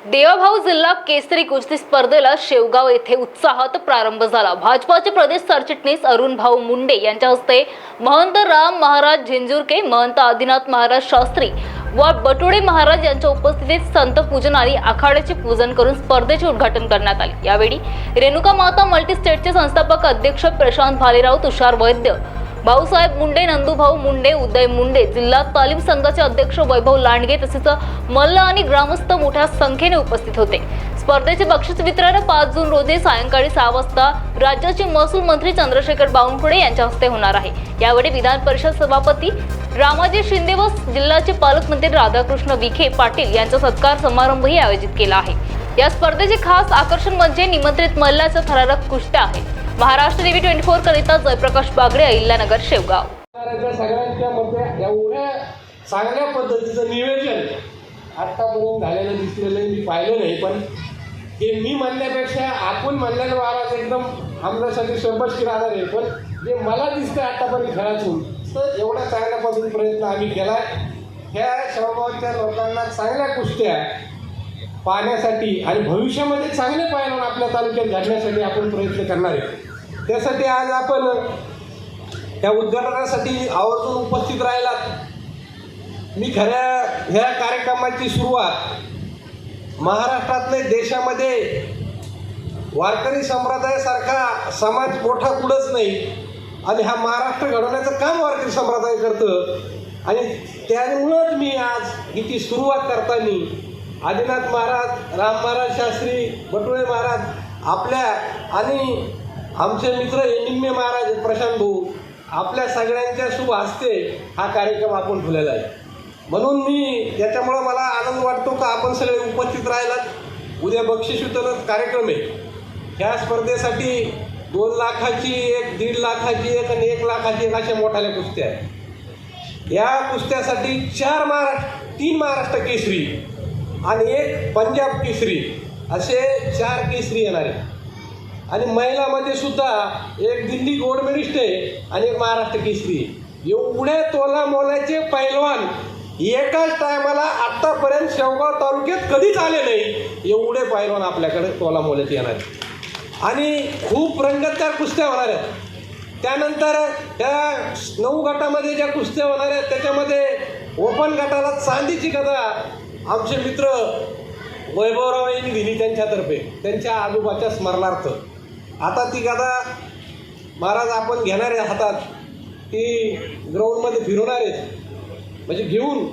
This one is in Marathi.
देवाभाऊ जिल्हा केसरी कुस्ती स्पर्धेला शेवगाव येथे उत्साहात प्रारंभ झाला। भाजपाचे प्रदेश सरचिटणीस अरुण भाऊ मुंडे यांच्या हस्ते महंत राम महाराज झिंजुरके, महंत आदिनाथ महाराज शास्त्री व बटुडे महाराज यांच्या उपस्थितीत संत पूजन आणि आखाड्याचे पूजन करून स्पर्धेचे उद्घाटन करण्यात आले। यावेळी रेणुका माता मल्टी स्टेटचे संस्थापक अध्यक्ष प्रशांत भालेराव, तुषार वैद्य, भाऊसाहेब मुंडे, नंदूभाऊ मुंडे, उदय मुंडे, जिल्हा तालीम संघाचे अध्यक्ष वैभव लांडगे तसेच मल्ल आणि ग्रामस्थ मोठ्या संख्येने उपस्थित होते। स्पर्धेचे बक्षीस वितरण 5 जून रोजी सायंकाळी 6 वाजता राज्याचे महसूल मंत्री चंद्रशेखर बावनकुळे यांच्या हस्ते होणार आहे। यावेळी विधान परिषद सभापती रामाजी शिंदे व जिल्ह्याचे पालकमंत्री राधाकृष्ण विखे पाटील यांचा सत्कार समारंभही आयोजित केला आहे। या स्पर्धेचे खास आकर्षण म्हणजे निमंत्रित मल्लाच्या थरारक कुस्त्या आहेत। महाराष्ट्र टीव्ही 24 करिता जयप्रकाश बागडे, अहिल्यानगर, शेवगाव। सगळ्यांच्या मध्ये एवढ्या चांगल्या पद्धतीचं नियोजन आतापर्यंत झालेलं दिसलेलं मी पाहिलं नाही, पण हे मी म्हणण्यापेक्षा आपण म्हणल्यानं महाराज एकदम आमच्यासाठी शोभेची राहणार आहे। पण जे मला दिसतं आतापर्यंत खेळातून, तर एवढ्या चांगल्या पद्धतीने प्रयत्न आम्ही केला आहे। ह्या शेवगावच्या लोकांना चांगल्या कुस्त्या पाहण्यासाठी आणि भविष्यामध्ये चांगले पैलवान आपल्या तालुक्यात घडण्यासाठी आपण प्रयत्न करणार आहे। त्यासाठी आज आपण त्या उद्घाटनासाठी आवर्जून उपस्थित राहिलात। मी खऱ्या ह्या कार्यक्रमाची सुरुवात महाराष्ट्रातले देशामध्ये वारकरी संप्रदायासारखा समाज मोठा कुठंच नाही आणि हा महाराष्ट्र घडवण्याचं काम वारकरी संप्रदाय करतं आणि त्यामुळंच मी आज हिची सुरुवात करताना आदिनाथ महाराज, राम महाराज शास्त्री, बटुळे महाराज आपल्या आणि आमचे मित्र निम्मे महाराज प्रशांत भाऊ आपल्या सगळ्यांच्या शुभ हस्ते हा कार्यक्रम आपण ठेवलेला आहे। म्हणून मी त्याच्यामुळं मला आनंद वाटतो का आपण सगळे उपस्थित राहिलात। उद्या बक्षीस वितरण कार्यक्रम आहे। ह्या स्पर्धेसाठी 2 लाखाची एक, 1.5 लाखाची एक आणि 1 लाखाची एक अशा मोठ्याल्या कुस्त्या आहेत। या कुस्त्यासाठी 3 महाराष्ट्र केसरी आणि 1 पंजाब केसरी असे 4 केसरी येणार आहे आणि महिलामध्ये सुद्धा 1 दिल्ली गोल्ड मेडलिस्ट आहे आणि 1 महाराष्ट्र केसरी। एवढे तोला मोलाचे पैलवान एकाच टायमाला आत्तापर्यंत शेवगाव तालुक्यात कधीच आले नाही। एवढे पैलवान आपल्याकडे तोला मोलाचे येणार आहेत आणि खूप रंगतदार कुस्त्या होणार आहेत। त्यानंतर त्या 9 गटामध्ये ज्या कुस्त्या होणार आहेत त्याच्यामध्ये ओपन गटाला चांदीची गदा आमचे मित्र वैभवराव यांनी दिली त्यांच्यातर्फे, त्यांच्या आजोबाच्या स्मरणार्थ। आता ती गदा महाराज आपण घेणार आहे हातात, ती ग्राउंडमध्ये फिरवणार आहेत, म्हणजे घेऊन